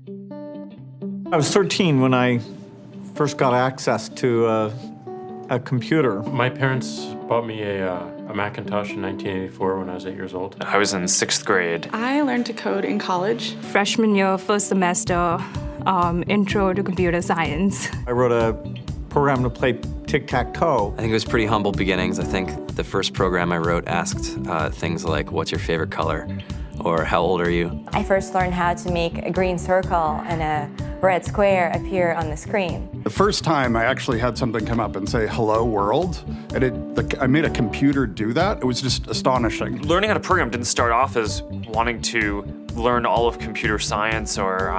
I was 13 when I first got access to a computer. My parents bought me a Macintosh in 1984 when I was 8 years old. I was in 6th grade. I learned to code in college. Freshman year, first semester, intro to computer science. I wrote a program to play tic-tac-toe. I think it was pretty humble beginnings. I think the first program I wrote asked things like, what's your favorite color? Or how old are you? I first learned how to make a green circle and a red square appear on the screen. The first time I actually had something come up and say, hello world, and I made a computer do that. It was just astonishing. Learning how to program didn't start off as wanting to learn all of computer science or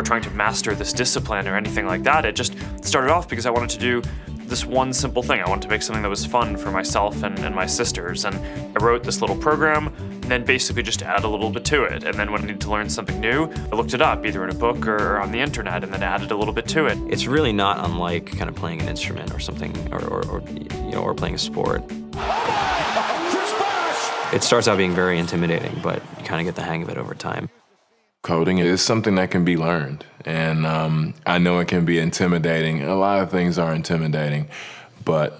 trying to master this discipline or anything like that. It just started off because I wanted to do this one simple thing. I wanted to make something that was fun for myself and my sisters. And I wrote this little program and then basically just add a little bit to it. And then when I needed to learn something new, I looked it up either in a book or on the internet and then added a little bit to it. It's really not unlike kind of playing an instrument or something, or playing a sport. It starts out being very intimidating, but you kind of get the hang of it over time. Coding is something that can be learned, and I know it can be intimidating. A lot of things are intimidating, but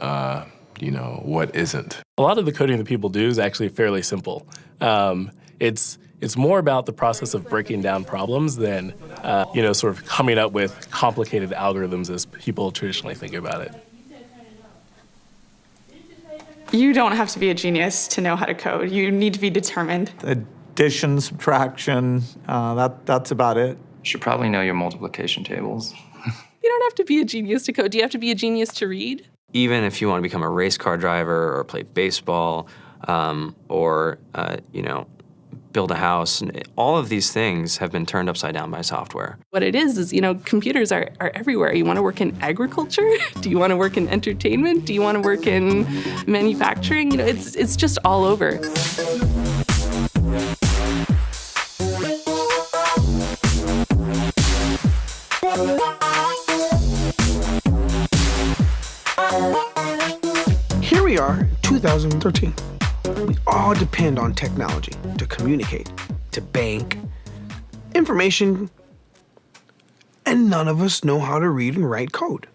what isn't? A lot of the coding that people do is actually fairly simple. It's more about the process of breaking down problems than, sort of coming up with complicated algorithms as people traditionally think about it. You don't have to be a genius to know how to code. You need to be determined. Addition, subtraction, that's about it. You should probably know your multiplication tables. You don't have to be a genius to code. Do you have to be a genius to read? Even if you want to become a race car driver or play baseball or build a house, all of these things have been turned upside down by software. What it is, computers are everywhere. You want to work in agriculture? Do you want to work in entertainment? Do you want to work in manufacturing? It's just all over. Here we are, 2013. We all depend on technology to communicate, to bank, information, and none of us know how to read and write code.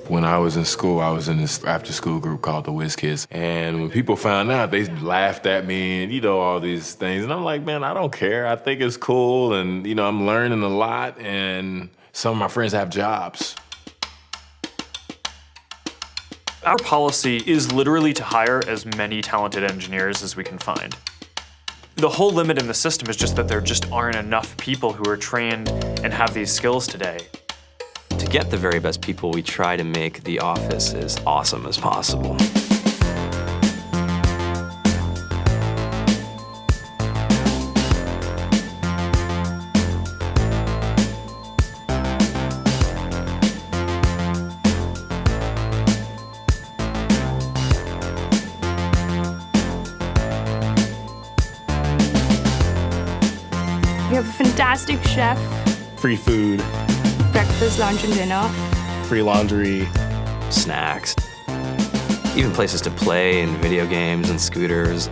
When I was in school, I was in this after-school group called the Whiz Kids. And when people found out, they laughed at me and, all these things. And I'm like, man, I don't care. I think it's cool. And, I'm learning a lot. And some of my friends have jobs. Our policy is literally to hire as many talented engineers as we can find. The whole limit in the system is just that there just aren't enough people who are trained and have these skills today. To get the very best people, we try to make the office as awesome as possible. We have a fantastic chef, Free food, breakfast, lunch, and dinner. free laundry. Snacks, even places to play and video games and scooters.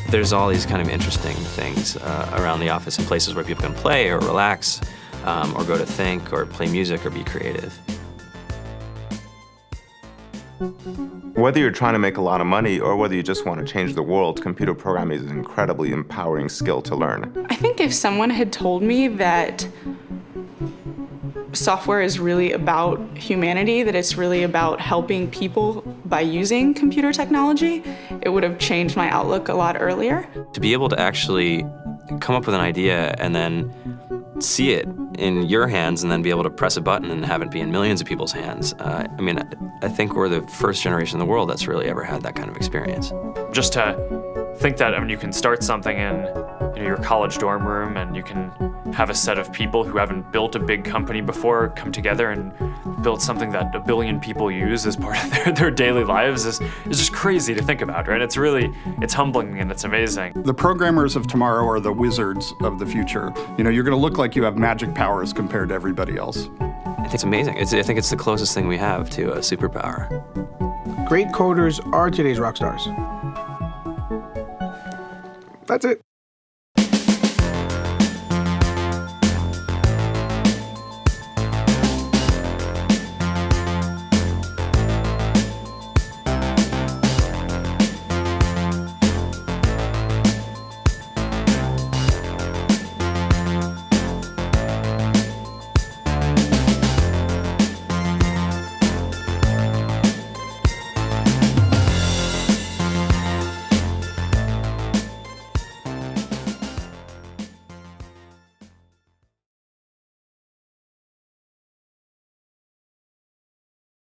There's all these kind of interesting things around the office and places where people can play or relax or go to think or play music or be creative. Whether you're trying to make a lot of money or whether you just want to change the world, computer programming is an incredibly empowering skill to learn. I think if someone had told me that software is really about humanity, that it's really about helping people by using computer technology, it would have changed my outlook a lot earlier. To be able to actually come up with an idea and then see it in your hands and then be able to press a button and have it be in millions of people's hands. I think we're the first generation in the world that's really ever had that kind of experience. Just to think that, you can start something in your college dorm room and you can have a set of people who haven't built a big company before come together and build something that 1 billion people use as part of their daily lives is just crazy to think about, right? It's humbling and it's amazing. The programmers of tomorrow are the wizards of the future. You're going to look like you have magic powers compared to everybody else. I think it's amazing. I think it's the closest thing we have to a superpower. Great coders are today's rock stars. That's it.